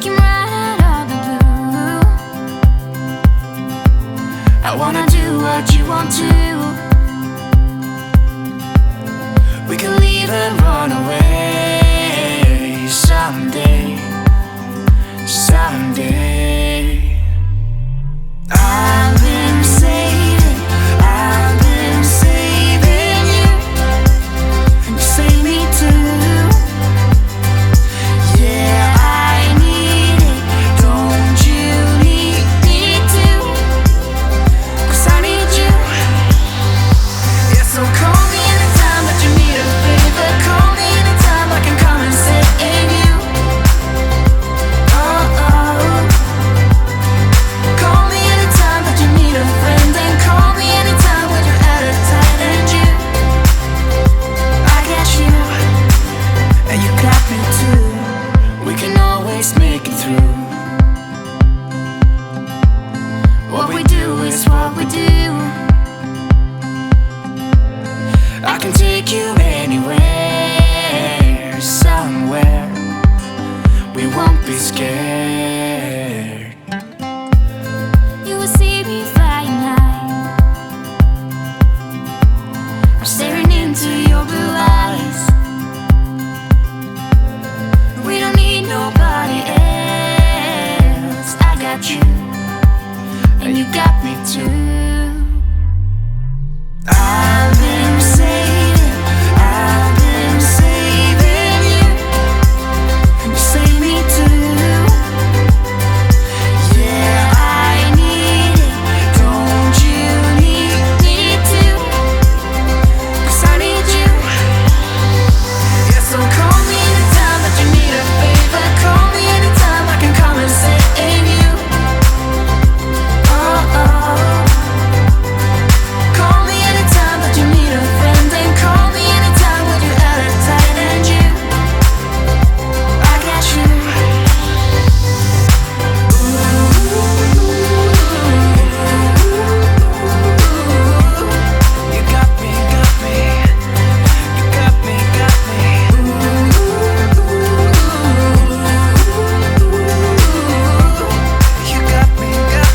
can write all the blue. I wanna do what you want to. We can leave and run away someday, someday. I've been saving you, and you save me too. Yeah, I need it, don't you need me too? 'Cause I need you. Yeah, so call me anytime that you need a favor. Call me anytime I can come and save you. Oh, oh. Call me anytime that you need a friend, and call me anytime when you're at a tight end. I got you, and you got me too. We can always make it through. What we do is what we do. I can take you anywhere, somewhere. We won't be scared. You will see me flying high. I'm staring into your blue eyes. We don't need nobody else. I got you, and you got me too. I've been saving you, and you save me too. Yeah, I need it, don't you need me too? 'Cause I need you. Yeah, so call me anytime that you need a favor. Call me anytime I can come and save you. Oh, oh. Call me anytime that you need a friend, and call me anytime when you're at a tight end. I got you. You got me, got me. You got me, got me. You got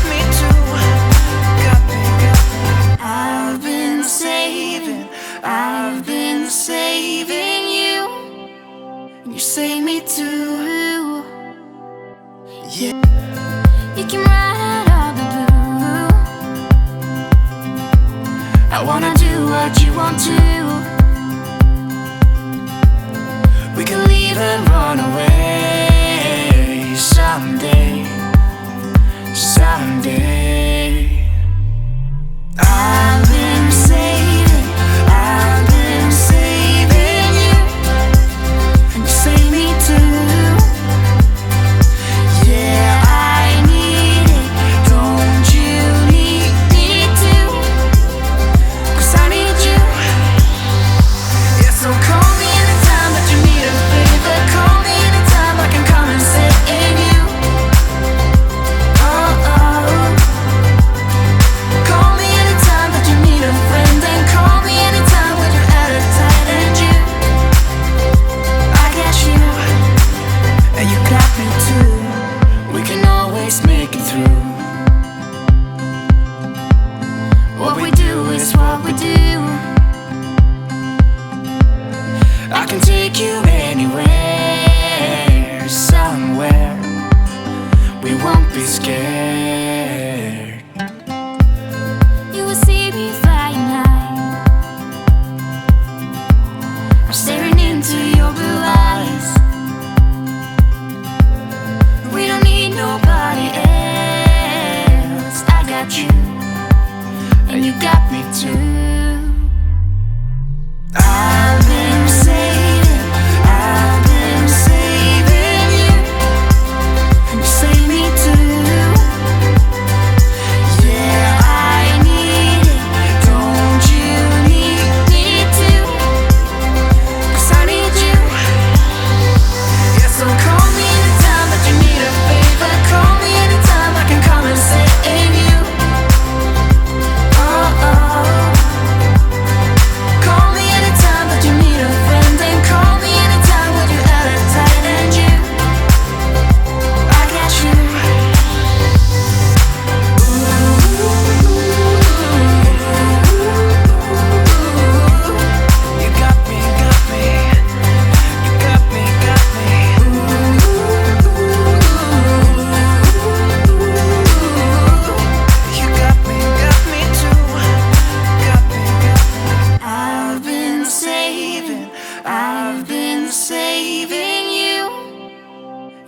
me too. Got me, got me. I've been saving you, and you save me too. Yeah, you can write all the blue. I wanna do what you want to. We can leave and run away someday, someday. I've been saving you, and you save me too. Yeah, I need it, don't you need me too? 'Cause I need you. Yeah, so call me anytime that you need a favor. Call me anytime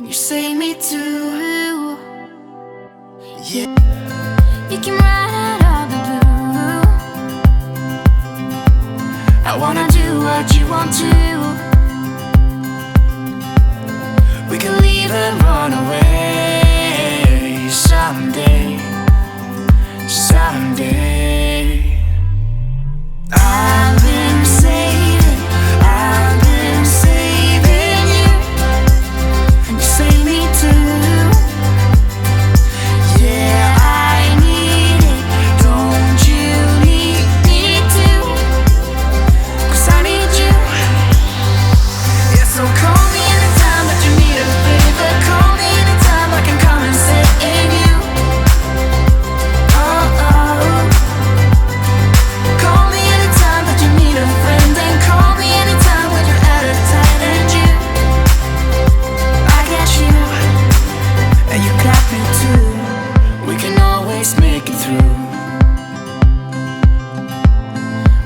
and you save me too. Yeah. You came right out of the blue. I wanna do what you want to. We can leave and run away someday, someday. I've been saving you, and you save me too. Yeah, I need it, don't you need me too? 'Cause I need you. Yeah, so call me anytime that you need a favor. Call me anytime I can come and save you. Oh, oh. Call me anytime that you need a friend, and call me anytime when you're at a tight end. I got you, and you got me too. We can always make it through.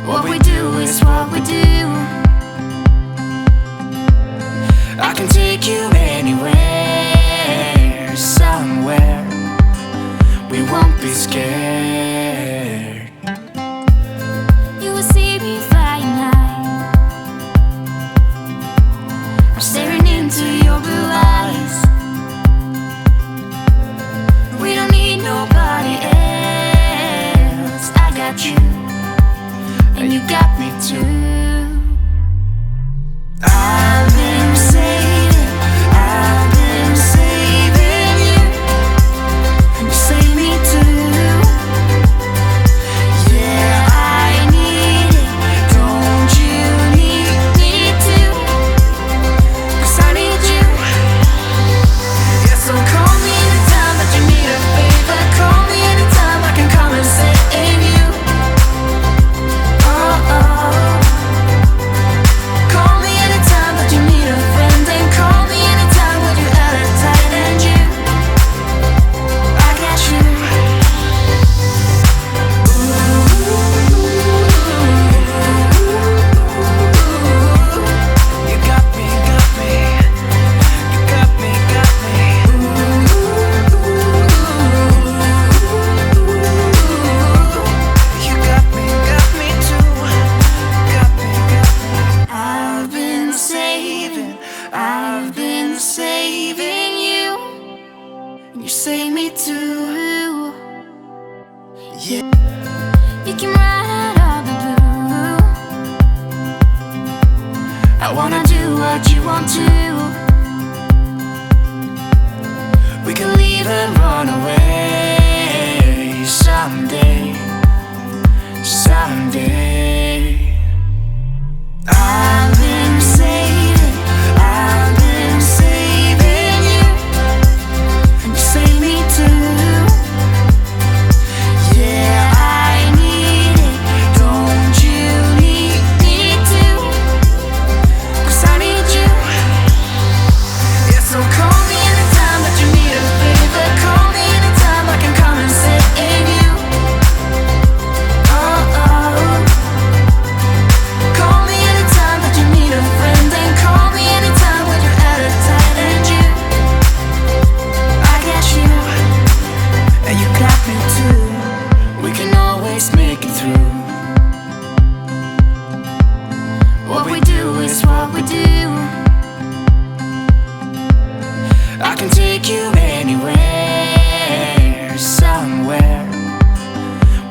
What we do is what we do. I can take you anywhere, somewhere. We won't be scared. You will see me flying high. I'm staring into your blue eyes. We don't need nobody else. I got you, and you got me too. I've been saving you, and you save me too. Yeah, I need it, don't you need me too? 'Cause I need you. Yeah, so call me anytime that you need a favor. Call me anytime I can come and save you. Oh, oh. Call me anytime that you need a friend, and call me anytime when you're at a tight end. I got you. You got me, got me. You got me, got me. You got me too. Got me, got me. I've been saving you, and you save me too. Yeah. You came right out of the blue. I wanna do what you want to. We can leave and run away someday, someday. I've been saving you, and you save me too. Yeah, I need it, don't you need me too? 'Cause I need you. Yeah, so call me anytime that you need a favor. Call me anytime I can come and save you. Oh, oh. Call me anytime that you need a friend, and call me anytime when you're at a tight end. I got you, and you got me too. We can always make it through. What we do is what we do. I can take you anywhere, somewhere.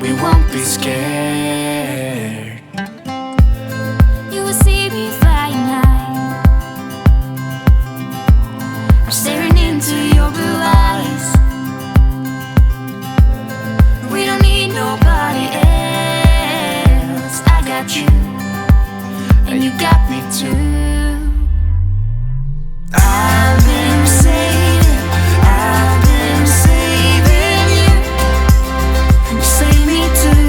We won't be scared. You will see me flying high. I'm staring into your blue eyes. We don't need nobody else. I got you, and you got me too. I've been saving you, and you save me too.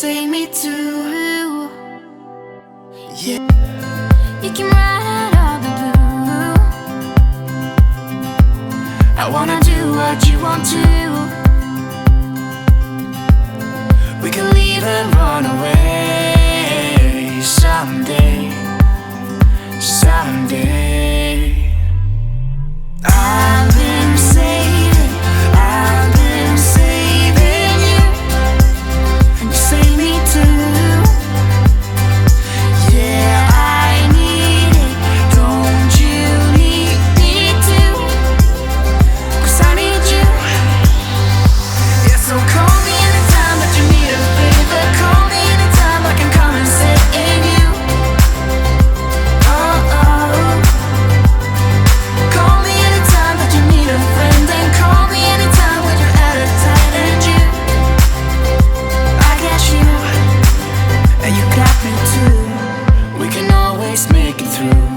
say me too. Yeah. You can ride all the blue. I wanna do what you want to. We can leave and run away someday, someday. I've been saving you, and you save me too. Yeah, I need it, don't you need me too? 'Cause I need you. Yeah, so call me anytime that you need a favor. Call me anytime I can come and sit in you. Oh, oh. Call me anytime that you need a friend, and call me anytime when you're at a tight end. You, I got you, and you got me too. We can always make it through.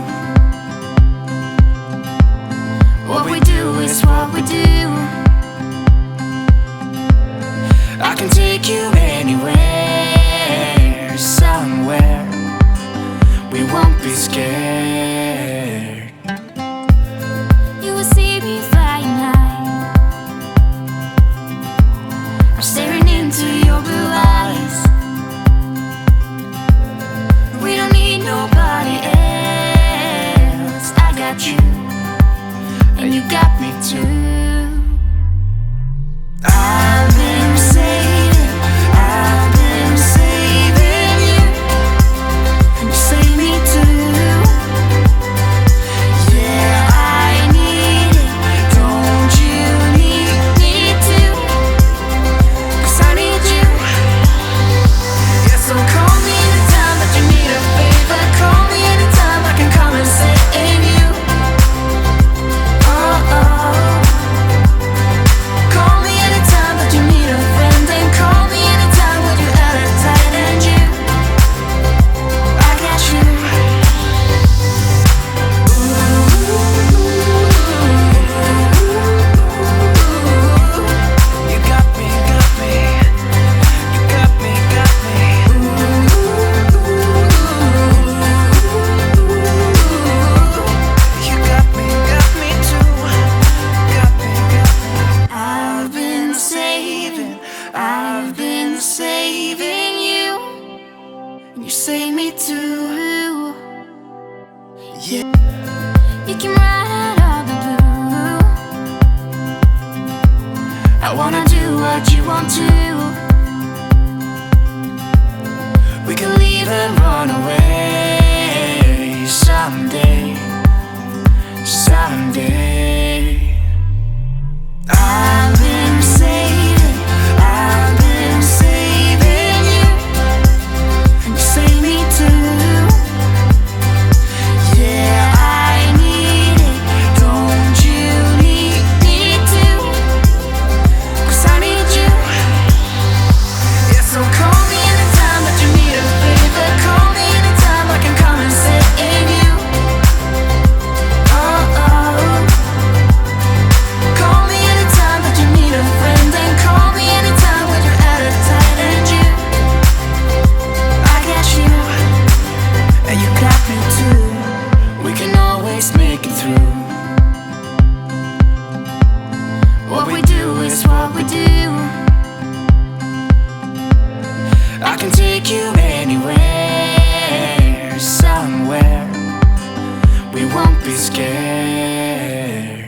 What we do is what we do. I can take you anywhere, somewhere. We won't be scared. You will see me flying high. I'm staring into your blue eyes. We don't need nobody else. I got you, and you got me too. I've been saving you, and you save me too. Yeah, I need it, don't you need me too? 'Cause I need you. Yeah, so call me anytime that you need a favor. Call me anytime I can come and sit in you. Oh, oh. Call me anytime that you need a friend, and call me anytime when you're at a tight end. You, I got you. You got me, got me. You got me, got me. You got me too. Got me, got me. I've been saving you, and you save me too. Yeah. You can ride all the blue. I wanna do what you want to. We can leave and run away someday, someday. I've been saving you, and you save me too. Yeah, I need it, don't you need me too? 'Cause I need you. Yeah, so call me anytime that you need a favor. Call me anytime I can come and sit in you. Oh, oh. Call me anytime that you need a friend, and call me anytime when you're at a tight end. You, I got you, and you got me too. We can always make it through. What we do is what we do. I can take you anywhere, somewhere. We won't be scared.